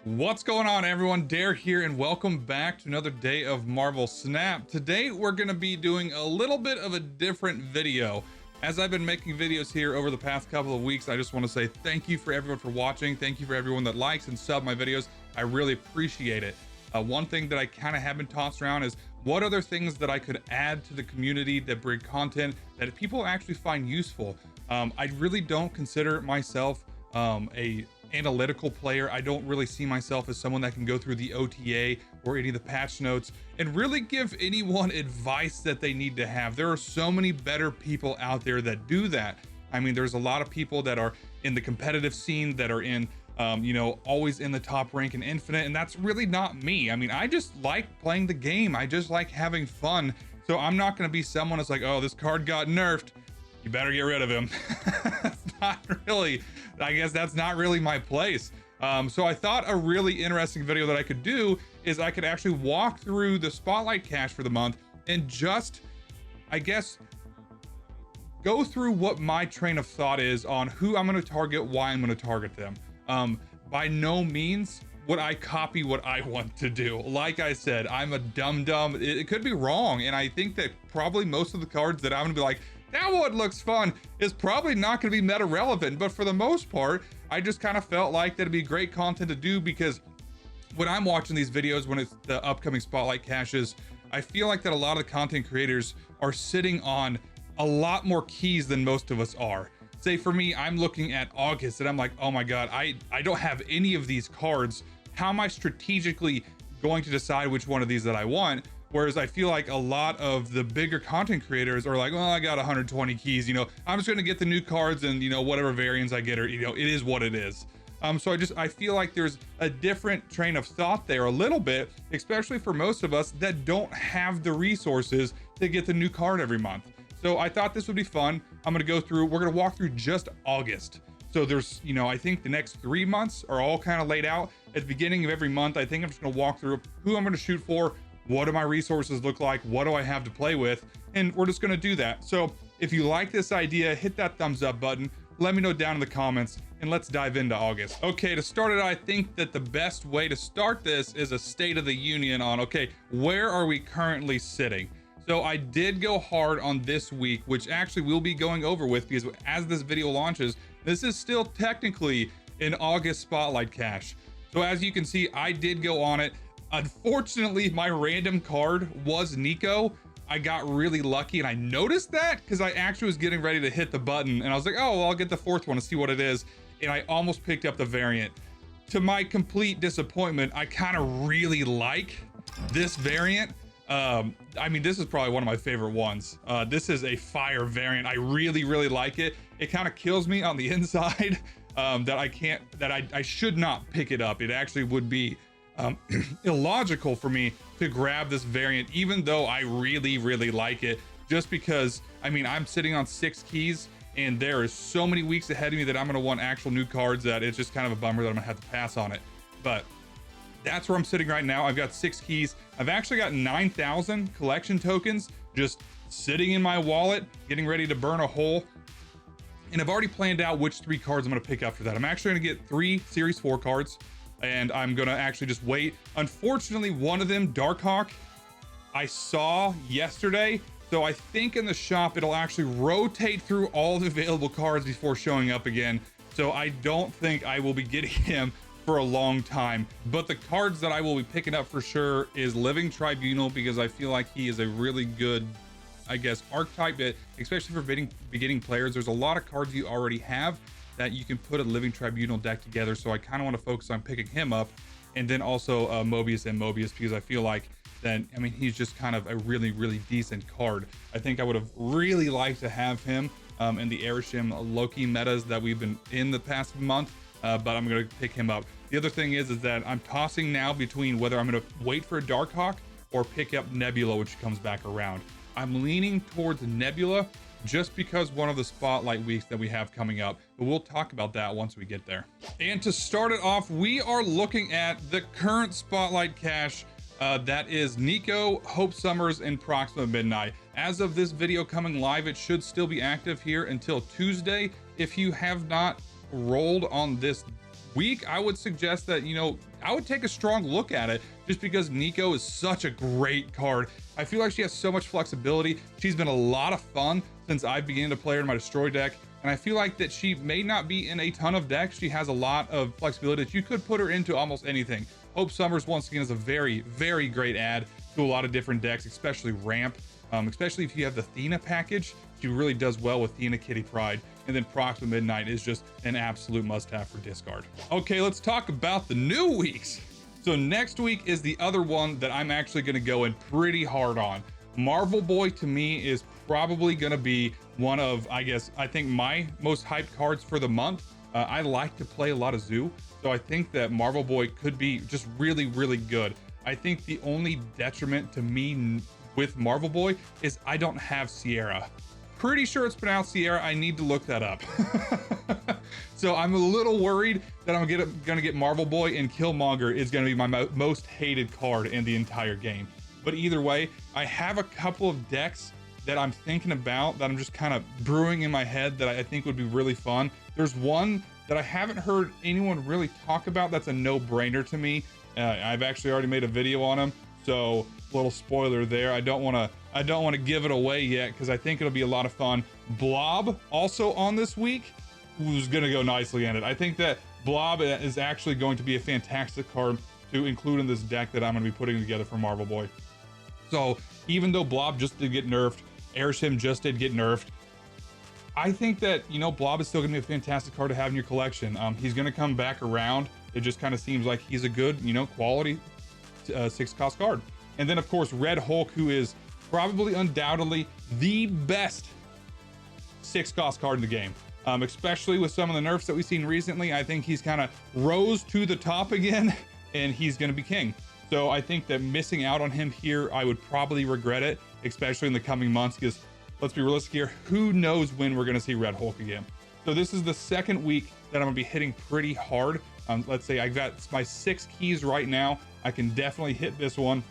What's going on, everyone? Dare here, and welcome back to another day of Marvel Snap. Today we're going to be doing a little bit of a different video. As I've been making videos here over the past couple of weeks, I just want to say thank you for everyone for watching. Thank you for everyone that likes and sub my videos. I really appreciate it. One thing that I kind of have been tossed around is what other things that I could add to the community that bring content that people actually find useful. I really don't consider myself a analytical player. I don't really see myself as someone that can go through the OTA or any of the patch notes and really give anyone advice that they need to have. There are so many better people out there that do that. I mean, there's a lot of people that are in the competitive scene that are in always in the top rank in Infinite, and that's really not me. I mean, I just like playing the game. I just like having fun. So I'm not going to be someone that's like, oh, this card got nerfed, you better get rid of him. That's not really, I guess that's not really my place. So I thought a really interesting video that I could do is I could actually walk through the Spotlight cache for the month and just, I guess, go through what my train of thought is on who I'm going to target, why I'm going to target them. By no means would I copy what I want to do. Like I said, I'm a dum-dum. It could be wrong, and I think that probably most of the cards that I'm going to be like, that one looks fun, is probably not going to be meta relevant. But for the most part, I just kind of felt like that'd be great content to do, because when I'm watching these videos, when it's the upcoming Spotlight caches, I feel like that a lot of the content creators are sitting on a lot more keys than most of us are. Say for me, I'm looking at August and I'm like, oh my God, I don't have any of these cards. How am I strategically going to decide which one of these that I want? Whereas I feel like a lot of the bigger content creators are like, well, I got 120 keys, I'm just gonna get the new cards and whatever variants I get, or it is what it is. So I feel like there's a different train of thought there a little bit, especially for most of us that don't have the resources to get the new card every month. So I thought this would be fun. we're gonna walk through just August. So there's, I think the next 3 months are all kind of laid out. At the beginning of every month, I think I'm just gonna walk through who I'm gonna shoot for, what do my resources look like, what do I have to play with, and we're just gonna do that. So if you like this idea, hit that thumbs up button, let me know down in the comments, and let's dive into August. Okay, to start it, I think that the best way to start this is a State of the Union on, okay, where are we currently sitting? So I did go hard on this week, which actually we'll be going over with, because as this video launches, this is still technically an August Spotlight cache. So as you can see, I did go on it. Unfortunately, my random card was Nico. I got really lucky, and I noticed that because I actually was getting ready to hit the button, and I was like, oh, well, I'll get the fourth one to see what it is. And I almost picked up the variant. To my complete disappointment, I kind of really like this variant. I mean, this is probably one of my favorite ones. This is a fire variant. I really, really like it. It kind of kills me on the inside that I should not pick it up. It actually would be illogical for me to grab this variant, even though I really, really like it, just because, I mean, I'm sitting on 6 keys and there is so many weeks ahead of me that I'm going to want actual new cards that it's just kind of a bummer that I'm going to have to pass on it. But that's where I'm sitting right now. I've got 6 keys. I've actually got 9,000 collection tokens just sitting in my wallet, getting ready to burn a hole. And I've already planned out which 3 cards I'm going to pick up for that. I'm actually going to get 3 Series 4 cards, and I'm going to actually just wait. Unfortunately, one of them, Darkhawk, I saw yesterday. So I think in the shop, it'll actually rotate through all the available cards before showing up again. So I don't think I will be getting him for a long time. But the cards that I will be picking up for sure is Living Tribunal, because I feel like he is a really good, I guess, archetype, especially for beginning players. There's a lot of cards you already have that you can put a Living Tribunal deck together. So I kind of want to focus on picking him up. And then also Mobius and Mobius, because I feel like then, I mean, he's just kind of a really, really decent card. I think I would have really liked to have him in the Arishem Loki metas that we've been in the past month. But I'm going to pick him up. The other thing is that I'm tossing now between whether I'm going to wait for a Darkhawk or pick up Nebula, which comes back around. I'm leaning towards Nebula just because one of the Spotlight weeks that we have coming up, but we'll talk about that once we get there. And to start it off, we are looking at the current Spotlight cache. That is Nico, Hope Summers, and Proxima Midnight. As of this video coming live, it should still be active here until Tuesday. If you have not rolled on this week, I would suggest that, I would take a strong look at it just because Nico is such a great card. I feel like she has so much flexibility. She's been a lot of fun since I began to play her in my Destroy deck. And I feel like that she may not be in a ton of decks. She has a lot of flexibility that you could put her into almost anything. Hope Summers, once again, is a very, very great add to a lot of different decks, especially Ramp. Especially if you have the Thena package, she really does well with Thena Kitty Pryde. And then Proxima Midnight is just an absolute must-have for discard. Okay, let's talk about the new weeks. So next week is the other one that I'm actually going to go in pretty hard on. Marvel Boy to me is probably going to be one of, I think my most hyped cards for the month. I like to play a lot of Zoo, so I think that Marvel Boy could be just really, really good. I think the only detriment to me with Marvel Boy is I don't have Sierra. Pretty sure it's pronounced Sierra. I need to look that up. So I'm a little worried that I'm gonna get Marvel Boy, and Killmonger is gonna be my most hated card in the entire game. But either way, I have a couple of decks that I'm thinking about, that I'm just kind of brewing in my head, that I think would be really fun. There's one that I haven't heard anyone really talk about that's a no-brainer to me. I've actually already made a video on him, so little spoiler there. I don't want to give it away yet because I think it'll be a lot of fun. Blob also on this week, who's gonna go nicely in it. I think that Blob is actually going to be a fantastic card to include in this deck that I'm going to be putting together for Marvel Boy. So even though Blob just did get nerfed, Airshim just did get nerfed, I think that, you know, Blob is still gonna be a fantastic card to have in your collection. He's gonna come back around. It just kind of seems like he's a good, you know, quality 6-cost card. And then of course Red Hulk, who is probably undoubtedly the best 6-cost card in the game. Especially with some of the nerfs that we've seen recently. I think he's kind of rose to the top again, and he's gonna be king. So I think that missing out on him here, I would probably regret it, especially in the coming months, because let's be realistic here, who knows when we're gonna see Red Hulk again. So this is the second week that I'm gonna be hitting pretty hard. Let's say I got my 6 keys right now. I can definitely hit this one.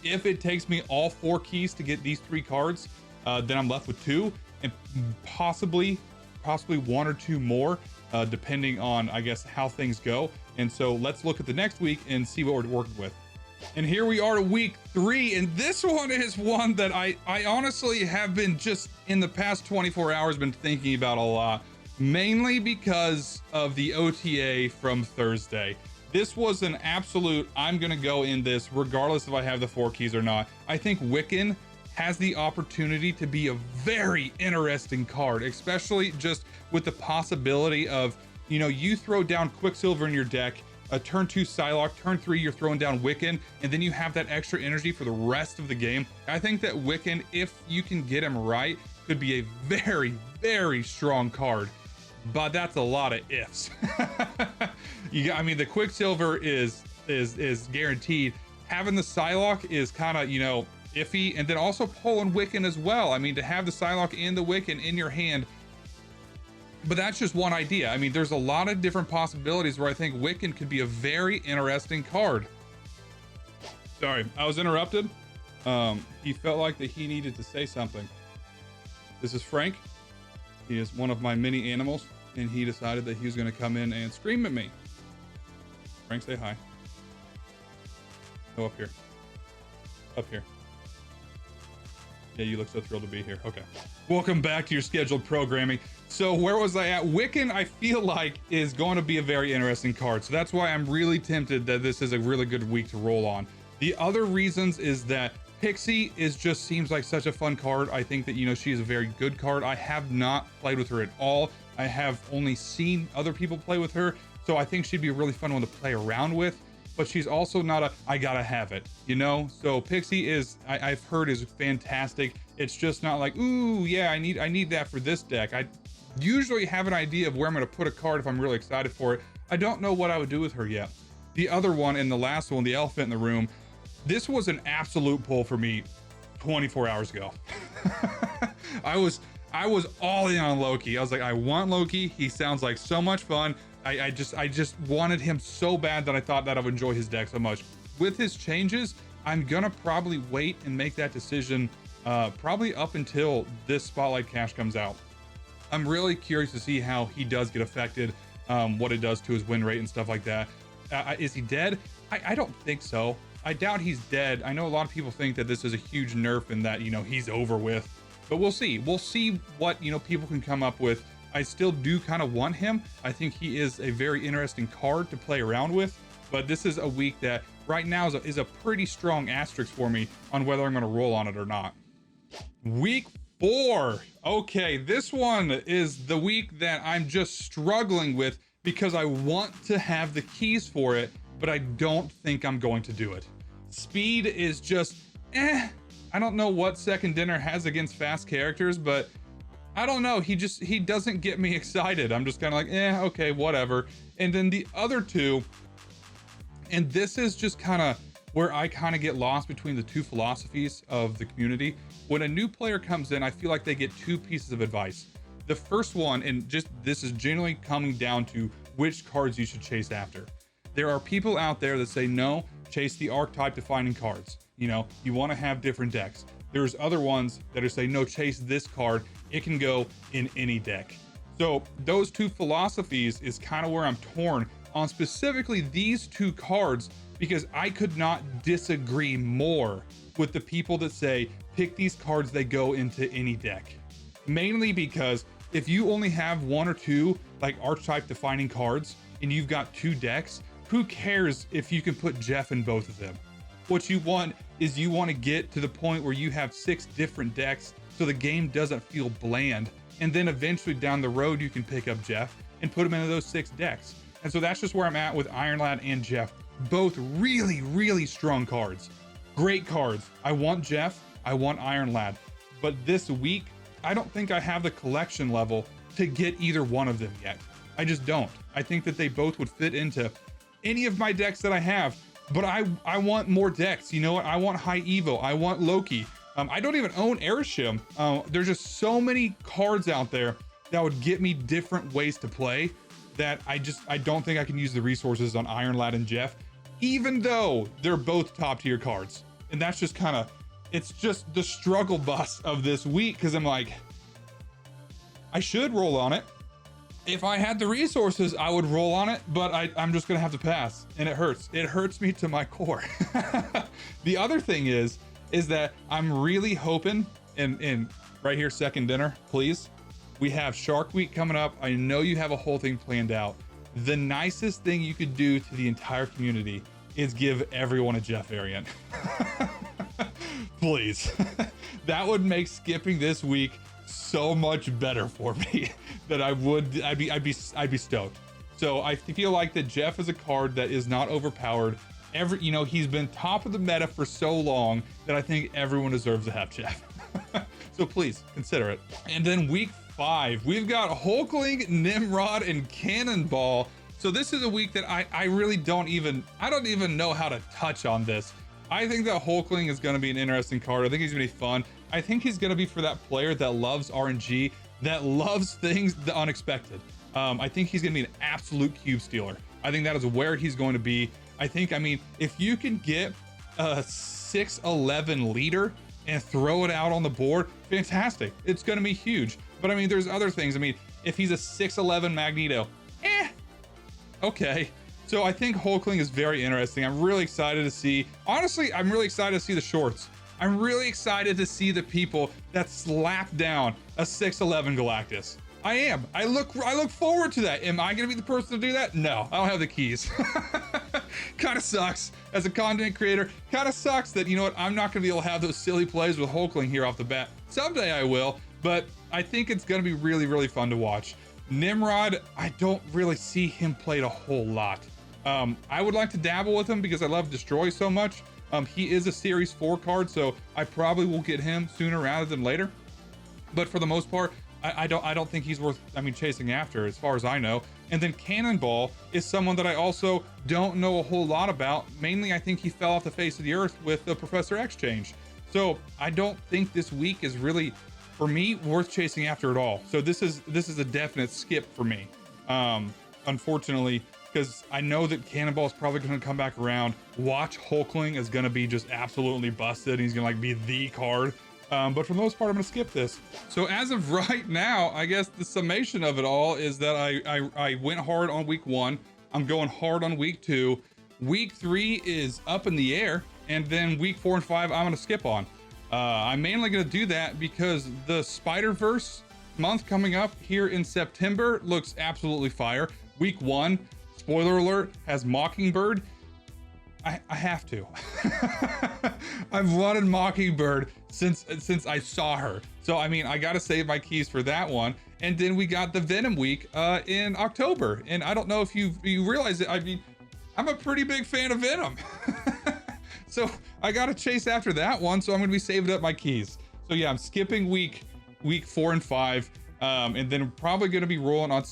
If it takes me all 4 keys to get these 3 cards, then I'm left with 2, and possibly 1 or 2 more, depending on, I guess, how things go. And so let's look at the next week and see what we're working with. And here we are to week 3, and this one is one that I honestly have been just in the past 24 hours been thinking about a lot, mainly because of the OTA from Thursday. This was an absolute, I'm gonna go in this regardless if I have the 4 keys or not. I think Wiccan has the opportunity to be a very interesting card, especially just with the possibility of, you know, you throw down Quicksilver in your deck, turn 2 Psylocke, turn 3 you're throwing down Wiccan, and then you have that extra energy for the rest of the game. I think that Wiccan, if you can get him right, could be a very, very strong card. But that's a lot of ifs. I mean, the Quicksilver is guaranteed. Having the Psylocke is kind of, you know, iffy, and then also pulling Wiccan as well. I mean, to have the Psylocke and the Wiccan in your hand, but that's just one idea. I mean, there's a lot of different possibilities where I think Wiccan could be a very interesting card. Sorry, I was interrupted. He felt like that he needed to say something. This is Frank. He is one of my mini animals, and he decided that he was going to come in and scream at me. Frank, say hi. Go up here. Up here. Yeah, you look so thrilled to be here. Okay. Welcome back to your scheduled programming. So where was I at? Wiccan, I feel like, is going to be a very interesting card. So that's why I'm really tempted that this is a really good week to roll on. The other reasons is that Pixie just seems like such a fun card. I think that, you know, she is a very good card. I have not played with her at all. I have only seen other people play with her. So I think she'd be a really fun one to play around with. But she's also not a, I gotta have it, you know? So Pixie is, I've heard, is fantastic. It's just not like, ooh, yeah, I need that for this deck. I usually have an idea of where I'm gonna put a card if I'm really excited for it. I don't know what I would do with her yet. The other one, and the last one, the elephant in the room, this was an absolute pull for me 24 hours ago. I was all in on Loki. I was like, I want Loki. He sounds like so much fun. I just wanted him so bad that I thought that I would enjoy his deck so much. With his changes, I'm gonna probably wait and make that decision probably up until this Spotlight Cache comes out. I'm really curious to see how he does get affected, what it does to his win rate and stuff like that. Is he dead? I don't think so. I doubt he's dead. I know a lot of people think that this is a huge nerf and that, you know, he's over with, but we'll see. We'll see what, you know, people can come up with. I still do kind of want him. I think he is a very interesting card to play around with, but this is a week that right now is a pretty strong asterisk for me on whether I'm going to roll on it or not. Week 4. Okay, this one is the week that I'm just struggling with because I want to have the keys for it, but I don't think I'm going to do it. Speed is just, I don't know what Second Dinner has against fast characters, but I don't know. He doesn't get me excited. I'm just kind of like, okay, whatever. And then the other two, and this is just kind of where I kind of get lost between the two philosophies of the community. When a new player comes in, I feel like they get two pieces of advice. The first one, and just this is generally coming down to which cards you should chase after. There are people out there that say, no, chase the archetype defining cards. You know, you want to have different decks. There's other ones that are saying, no, chase this card. It can go in any deck. So those two philosophies is kind of where I'm torn on specifically these two cards, because I could not disagree more with the people that say, pick these cards, they go into any deck. Mainly because if you only have one or two like archetype defining cards and you've got two decks, who cares if you can put Jeff in both of them? What you want is you want to get to the point where you have 6 different decks so the game doesn't feel bland. And then eventually down the road, you can pick up Jeff and put him into those 6 decks. And so that's just where I'm at with Iron Lad and Jeff. Both really, really strong cards. Great cards. I want Jeff, I want Iron Lad. But this week, I don't think I have the collection level to get either one of them yet. I just don't. I think that they both would fit into any of my decks that I have, but I want more decks. You know what? I want High Evo. I want Loki. I don't even own Airshim. There's just so many cards out there that would get me different ways to play that I don't think I can use the resources on Iron Lad and Jeff, even though they're both top tier cards. And that's just kind of, it's just the struggle bus of this week, because I'm like, I should roll on it. If I had the resources, I would roll on it, but I'm just gonna have to pass, and it hurts. It hurts me to my core. The other thing is that I'm really hoping, and right here, Second Dinner, please. We have Shark Week coming up. I know you have a whole thing planned out. The nicest thing you could do to the entire community is give everyone a Jeff variant. Please. That would make skipping this week so much better for me that I'd be stoked. So I feel like that Jeff is a card that is not overpowered. He's been top of the meta for so long that I think everyone deserves to have Jeff. So please consider it. And then week 5, we've got Hulkling, Nimrod, and Cannonball. So this is a week that I really don't even know how to touch on this. I think that Hulkling is going to be an interesting card. I think he's going to be fun. I think he's going to be for that player that loves RNG, that loves things the unexpected. I think he's going to be an absolute cube stealer. I think that is where he's going to be. I mean, if you can get a 6'11" leader and throw it out on the board, fantastic. It's going to be huge. But I mean, there's other things. I mean, if he's a 6'11" Magneto, okay. So I think Hulkling is very interesting. I'm really excited to see, honestly, I'm really excited to see the shorts. I'm really excited to see the people that slap down a 6'11" Galactus. I am. I look forward to that. Am I gonna be the person to do that? No, I don't have the keys. Kind of sucks as a content creator. Kind of sucks that, you know what, I'm not gonna be able to have those silly plays with Hulkling here off the bat. Someday I will, but I think it's gonna be really, really fun to watch. Nimrod, I don't really see him played a whole lot. I would like to dabble with him because I love Destroy so much. He is a Series 4 card, so I probably will get him sooner rather than later. But for the most part, I don't think he's worth, chasing after, as far as I know. And then Cannonball is someone that I also don't know a whole lot about. Mainly, I think he fell off the face of the earth with the Professor X change. So I don't think this week is really, for me, worth chasing after at all. So this is a definite skip for me, unfortunately, because I know that Cannonball is probably going to come back around. Watch Hulkling is going to be just absolutely busted. He's going to be the card. But for the most part, I'm going to skip this. So as of right now, I guess the summation of it all is that I went hard on week 1. I'm going hard on week 2. Week 3 is up in the air, and then week 4 and 5 I'm gonna skip on. I'm mainly gonna do that because the Spider-Verse month coming up here in September looks absolutely fire. Week 1, spoiler alert, has Mockingbird. I have to. I've wanted Mockingbird since I saw her. So I mean, I gotta save my keys for that one. And then we got the Venom week in October. And I don't know if you realize it. I mean, I'm a pretty big fan of Venom. So I gotta chase after that one. So I'm gonna be saving up my keys. So yeah, I'm skipping week 4 and 5. And then probably gonna be rolling on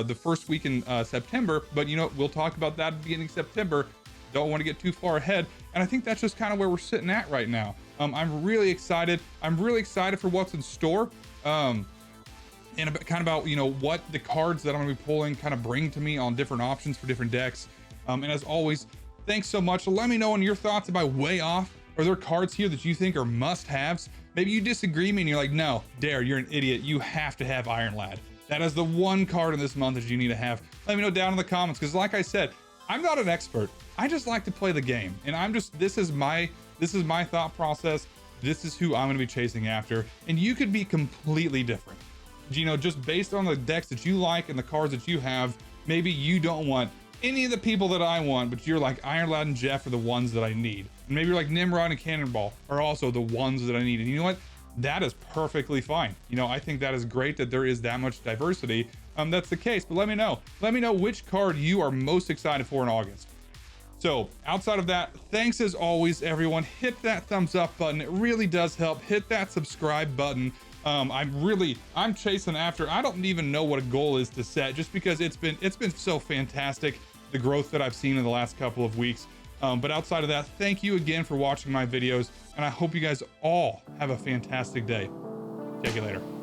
the first week in September. But you know, we'll talk about that at the beginning of September. Don't want to get too far ahead. And I think that's just kind of where we're sitting at right now. I'm really excited. I'm really excited for what's in store. And kind of about, you know, what the cards that I'm gonna be pulling kind of bring to me on different options for different decks. And as always, thanks so much. Let me know on your thoughts. Am I way off? Are there cards here that you think are must-haves? Maybe you disagree with me and you're like, no, Dare, you're an idiot. You have to have Iron Lad. That is the one card in this month that you need to have. Let me know down in the comments, because like I said, I'm not an expert. I just like to play the game, and this is my thought process. This is who I'm going to be chasing after, and you could be completely different. You know, just based on the decks that you like and the cards that you have, maybe you don't want any of the people that I want, but you're like Iron Lad and Jeff are the ones that I need. And maybe you're like Nimrod and Cannonball are also the ones that I need. And you know what? That is perfectly fine. You know, I think that is great that there is that much diversity. That's the case, but let me know. Let me know which card you are most excited for in August. So outside of that, thanks as always, everyone. Hit that thumbs up button. It really does help. Hit that subscribe button. I'm chasing after, I don't even know what a goal is to set, just because it's been so fantastic, the growth that I've seen in the last couple of weeks. But outside of that, thank you again for watching my videos, and I hope you guys all have a fantastic day. Take you later.